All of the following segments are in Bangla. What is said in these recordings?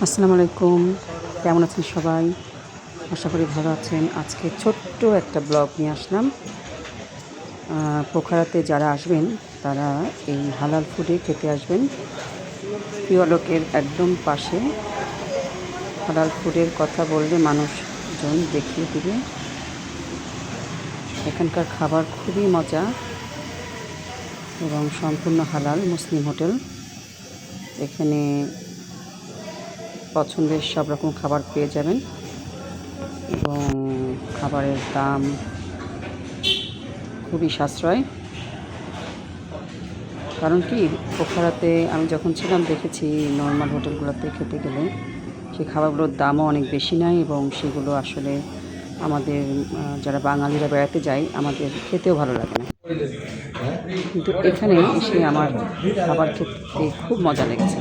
আসসালামু আলাইকুম, কেমন আছেন সবাই? আশা করি ভালো আছেন। আজকে ছোট্ট একটা ব্লগ নিয়ে আসলাম। পোখারাতে যারা আসবেন তারা এই হালাল ফুডে খেতে আসবেন। পিওলকের একদম পাশে হালাল ফুডের কথা বললে মানুষজন দেখিয়ে দিবে। এখানকার খাবার খুবই মজা এবং সম্পূর্ণ হালাল মুসলিম হোটেল। এখানে পছন্দের সব রকম খাবার পেয়ে যাবেন এবং খাবারের দাম খুবই সাশ্রয়। কারণ কি, পোখারাতে আমি যখন ছিলাম দেখেছি নর্মাল হোটেলগুলোতে খেতে গেলে সেই খাবারগুলোর দামও অনেক বেশি নেয় এবং সেগুলো আসলে আমাদের যারা বাঙালিরা বেড়াতে যায় আমাদের খেতেও ভালো লাগে না। কিন্তু এখানে এসে আমার খাবার খেতে খুব মজা লেগেছে।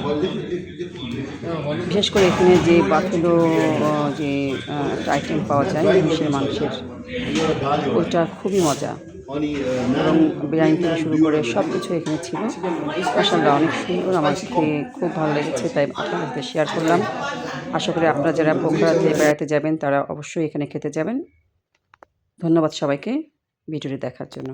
বিশেষ করে এখানে যে বাফেলো যে একটা আইটেম পাওয়া যায় মহিষের মাংসের, ওইটা খুবই মজা এবং বিরিয়ানি থেকে শুরু করে সব কিছু এখানে ছিল। মাশাআল্লাহ অনেক সুন্দর, আমার খেয়ে খুব ভালো লেগেছে, তাই আপনাদের সাথে শেয়ার করলাম। আশা করি আপনারা যারা পোখরাতে বেড়াতে যাবেন তারা অবশ্যই এখানে খেতে যাবেন। ধন্যবাদ সবাইকে ভিডিওটি দেখার জন্য।